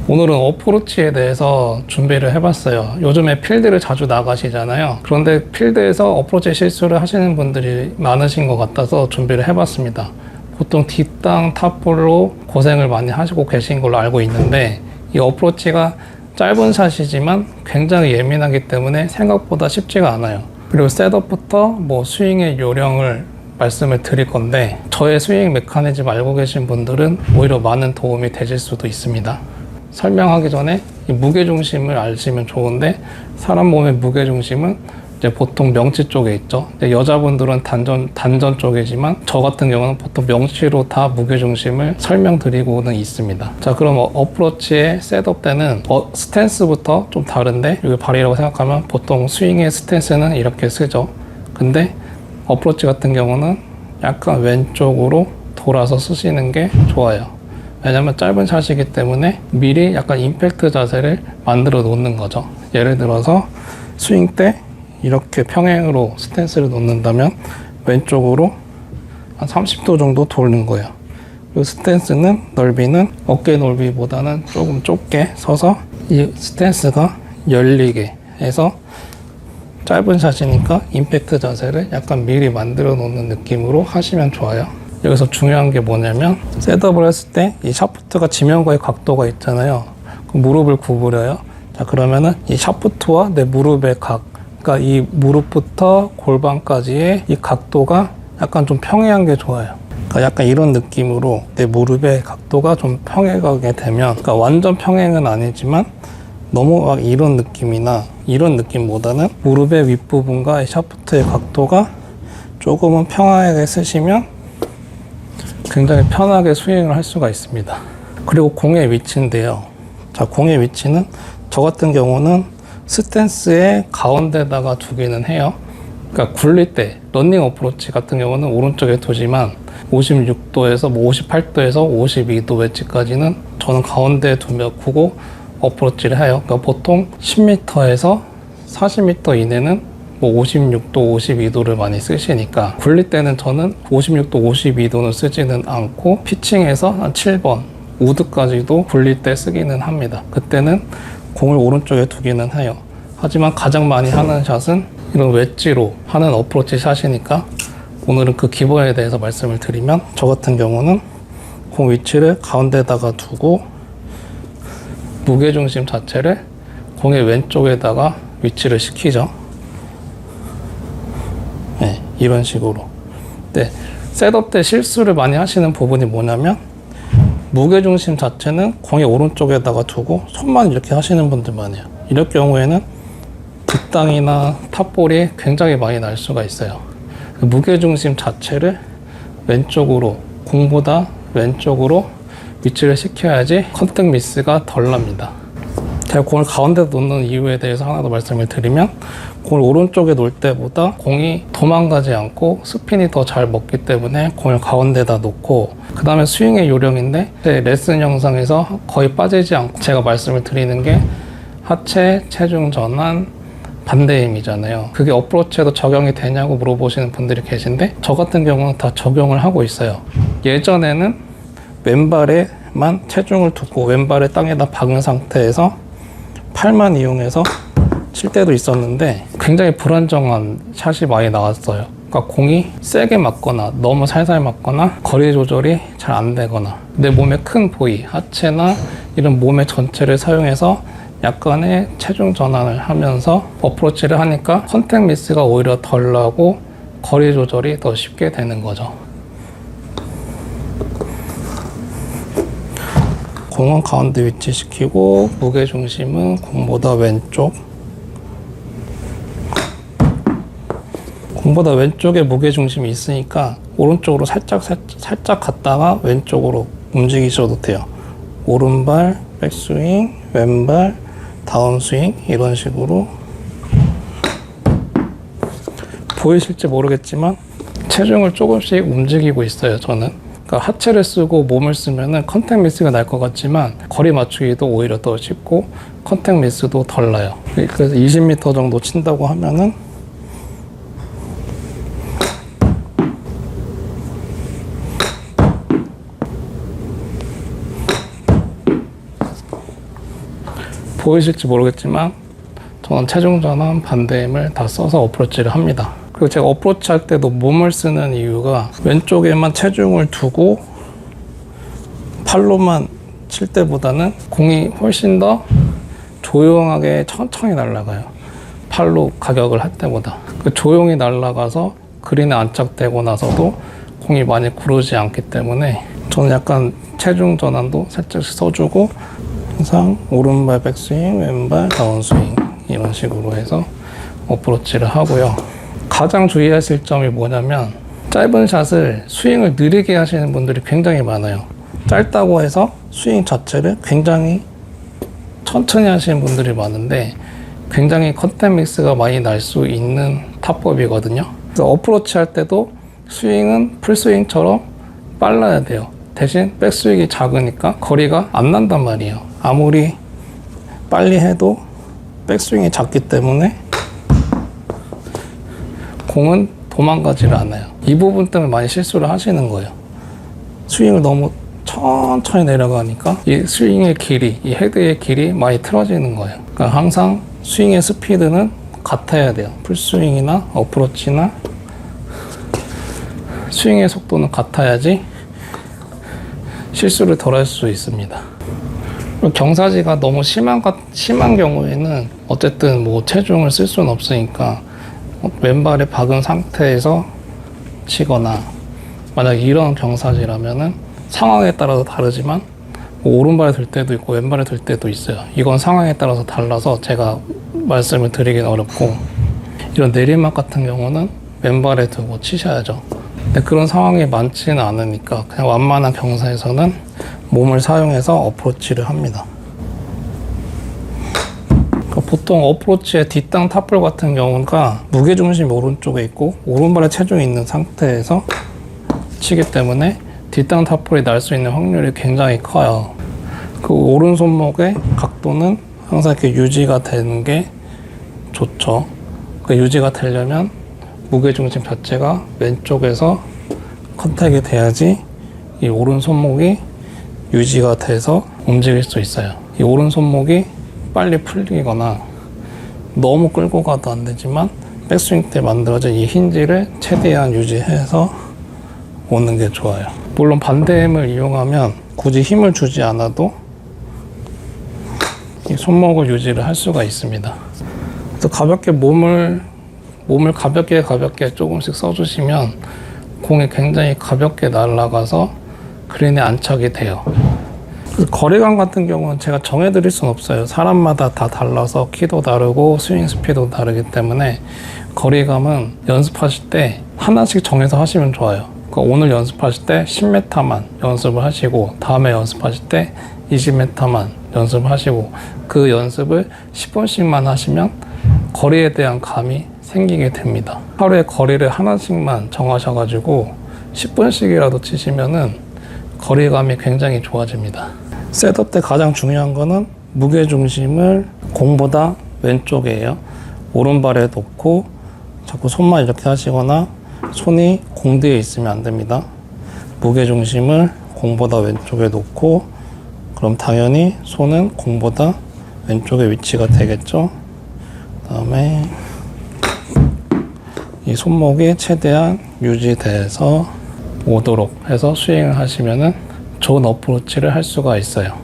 오늘은 어프로치에 대해서 준비를 해봤어요. 요즘에 필드를 자주 나가시잖아요. 그런데 필드에서 어프로치 실수를 하시는 분들이 많으신 것 같아서 준비를 해봤습니다. 보통 뒷땅 탑볼로 고생을 많이 하시고 계신 걸로 알고 있는데, 이 어프로치가 짧은 샷이지만 굉장히 예민하기 때문에 생각보다 쉽지가 않아요. 그리고 셋업부터 뭐 스윙의 요령을 말씀을 드릴 건데, 저의 스윙 메커니즘 알고 계신 분들은 오히려 많은 도움이 되실 수도 있습니다. 설명하기 전에 이 무게중심을 아시면 좋은데, 사람 몸의 무게중심은 이제 보통 명치 쪽에 있죠. 여자분들은 단전 쪽이지만 저 같은 경우는 보통 명치로 다 무게중심을 설명드리고는 있습니다. 자, 그럼 어프로치의 셋업 때는 스탠스부터 좀 다른데, 이게 발이라고 생각하면 보통 스윙의 스탠스는 이렇게 쓰죠. 근데 어프로치 같은 경우는 약간 왼쪽으로 돌아서 쓰시는 게 좋아요. 왜냐면 짧은 샷이기 때문에 미리 약간 임팩트 자세를 만들어 놓는 거죠. 예를 들어서 스윙 때 이렇게 평행으로 스탠스를 놓는다면 왼쪽으로 한 30도 정도 돌는 거예요. 이 스탠스는 넓이는 어깨 넓이보다는 조금 좁게 서서 이 스탠스가 열리게 해서 짧은 샷이니까 임팩트 자세를 약간 미리 만들어 놓는 느낌으로 하시면 좋아요. 여기서 중요한 게 뭐냐면, 셋업을 했을 때 이 샤프트가 지면과의 각도가 있잖아요. 무릎을 구부려요. 자, 그러면은 이 샤프트와 내 무릎의 각, 그러니까 이 무릎부터 골반까지의 이 각도가 약간 좀 평행한 게 좋아요. 그러니까 약간 이런 느낌으로 내 무릎의 각도가 좀 평행하게 되면, 그러니까 완전 평행은 아니지만 너무 막 이런 느낌이나 이런 느낌보다는 무릎의 윗부분과 이 샤프트의 각도가 조금은 평하게 쓰시면 굉장히 편하게 스윙을 할 수가 있습니다. 그리고 공의 위치인데요. 자, 공의 위치는 저 같은 경우는 스탠스의 가운데다가 두기는 해요. 그러니까 굴릴 때 러닝 어프로치 같은 경우는 오른쪽에 두지만 56도에서 뭐 58도에서 52도 웨지까지는 저는 가운데에 두고 어프로치를 해요. 그러니까 보통 10m에서 40m 이내는 뭐 56도, 52도를 많이 쓰시니까, 굴릴 때는 저는 56도, 52도는 쓰지는 않고 피칭에서 한 7번 우드까지도 굴릴 때 쓰기는 합니다. 그때는 공을 오른쪽에 두기는 해요. 하지만 가장 많이 하는 샷은 이런 웨지로 하는 어프로치 샷이니까 오늘은 그 기본에 대해서 말씀을 드리면, 저 같은 경우는 공 위치를 가운데다가 두고 무게중심 자체를 공의 왼쪽에다가 위치를 시키죠. 네, 이런 식으로. 네, 셋업 때 실수를 많이 하시는 부분이 뭐냐면, 무게중심 자체는 공의 오른쪽에다가 두고 손만 이렇게 하시는 분들 많아요. 이럴 경우에는 뒷땅이나 탑볼이 굉장히 많이 날 수가 있어요. 무게중심 자체를 왼쪽으로, 공보다 왼쪽으로 위치를 시켜야지 컨택 미스가 덜 납니다. 제가 공을 가운데 놓는 이유에 대해서 하나 더 말씀을 드리면, 공을 오른쪽에 놓을 때보다 공이 도망가지 않고 스핀이 더 잘 먹기 때문에 공을 가운데다 놓고, 그 다음에 스윙의 요령인데, 제 레슨 영상에서 거의 빠지지 않고 제가 말씀을 드리는 게 하체, 체중 전환, 반대 힘이잖아요. 그게 어프로치에도 적용이 되냐고 물어보시는 분들이 계신데, 저 같은 경우는 다 적용을 하고 있어요. 예전에는 왼발에만 체중을 두고 왼발을 땅에다 박은 상태에서 팔만 이용해서 칠 때도 있었는데, 굉장히 불안정한 샷이 많이 나왔어요. 그러니까 공이 세게 맞거나 너무 살살 맞거나 거리 조절이 잘 안 되거나, 내 몸의 큰 부위, 하체나 이런 몸의 전체를 사용해서 약간의 체중 전환을 하면서 어프로치를 하니까 컨택 미스가 오히려 덜 나고 거리 조절이 더 쉽게 되는 거죠. 공은 가운데 위치시키고 무게중심은 공보다 왼쪽, 공보다 왼쪽에 무게중심이 있으니까 오른쪽으로 살짝 갔다가 왼쪽으로 움직이셔도 돼요. 오른발 백스윙, 왼발 다운스윙, 이런 식으로. 보이실지 모르겠지만 체중을 조금씩 움직이고 있어요, 저는. 그러니까 하체를 쓰고 몸을 쓰면은 컨택 미스가 날 것 같지만 거리 맞추기도 오히려 더 쉽고 컨택 미스도 덜 나요. 그래서 20m 정도 친다고 하면은 보이실지 모르겠지만 저는 체중 전환, 반대힘을 다 써서 어프로치를 합니다. 그리고 제가 어프로치 할 때도 몸을 쓰는 이유가 왼쪽에만 체중을 두고 팔로만 칠 때보다는 공이 훨씬 더 조용하게 천천히 날아가요. 팔로 가격을 할 때보다. 조용히 날아가서 그린에 안착되고 나서도 공이 많이 구르지 않기 때문에 저는 약간 체중 전환도 살짝씩 써주고 항상 오른발 백스윙, 왼발 다운스윙 이런 식으로 해서 어프로치를 하고요. 가장 주의하실 점이 뭐냐면 짧은 샷을 스윙을 느리게 하시는 분들이 굉장히 많아요. 짧다고 해서 스윙 자체를 굉장히 천천히 하시는 분들이 많은데 굉장히 컨택 미스가 많이 날 수 있는 타법이거든요. 그래서 어프로치 할 때도 스윙은 풀스윙처럼 빨라야 돼요. 대신 백스윙이 작으니까 거리가 안 난단 말이에요. 아무리 빨리 해도 백스윙이 작기 때문에 공은 도망가지를 않아요. 이 부분 때문에 많이 실수를 하시는 거예요. 스윙을 너무 천천히 내려가니까 이 스윙의 길이, 이 헤드의 길이 많이 틀어지는 거예요. 그러니까 항상 스윙의 스피드는 같아야 돼요. 풀스윙이나 어프로치나 스윙의 속도는 같아야지 실수를 덜 할 수 있습니다. 경사지가 너무 심한 경우에는 어쨌든 뭐 체중을 쓸 수는 없으니까 왼발에 박은 상태에서 치거나 만약 이런 경사지라면은 상황에 따라서 다르지만 뭐 오른발에 들 때도 있고 왼발에 들 때도 있어요. 이건 상황에 따라서 달라서 제가 말씀을 드리긴 어렵고 이런 내리막 같은 경우는 왼발에 두고 치셔야죠. 근데 그런 상황이 많지는 않으니까 그냥 완만한 경사에서는 몸을 사용해서 어프로치를 합니다. 보통 어프로치의 뒷땅 탑볼 같은 경우가 무게중심이 오른쪽에 있고 오른발에 체중이 있는 상태에서 치기 때문에 뒷땅 탑볼이 날 수 있는 확률이 굉장히 커요. 그 오른 손목의 각도는 항상 이렇게 유지가 되는 게 좋죠. 그 유지가 되려면 무게중심 자체가 왼쪽에서 컨택이 돼야지 이 오른 손목이 유지가 돼서 움직일 수 있어요. 이 오른 손목이 빨리 풀리거나 너무 끌고 가도 안 되지만 백스윙 때 만들어진 이 힌지를 최대한 유지해서 오는 게 좋아요. 물론 반대힘을 이용하면 굳이 힘을 주지 않아도 이 손목을 유지를 할 수가 있습니다. 그래서 가볍게 몸을 가볍게 조금씩 써주시면 공이 굉장히 가볍게 날아가서 그린에 안착이 돼요. 거리감 같은 경우는 제가 정해드릴 수는 없어요. 사람마다 다 달라서 키도 다르고 스윙 스피드도 다르기 때문에 거리감은 연습하실 때 하나씩 정해서 하시면 좋아요. 그러니까 오늘 연습하실 때 10m만 연습을 하시고 다음에 연습하실 때 20m만 연습을 하시고 그 연습을 10번씩만 하시면 거리에 대한 감이 생기게 됩니다. 하루에 거리를 하나씩만 정하셔가지고 10번씩이라도 치시면은 거리감이 굉장히 좋아집니다. 셋업 때 가장 중요한 거는 무게중심을 공보다 왼쪽이에요. 오른발에 놓고 자꾸 손만 이렇게 하시거나 손이 공 뒤에 있으면 안 됩니다. 무게중심을 공보다 왼쪽에 놓고 그럼 당연히 손은 공보다 왼쪽에 위치가 되겠죠. 그 다음에 이 손목이 최대한 유지돼서 오도록 해서 스윙을 하시면은 좋은 어프로치를 할 수가 있어요.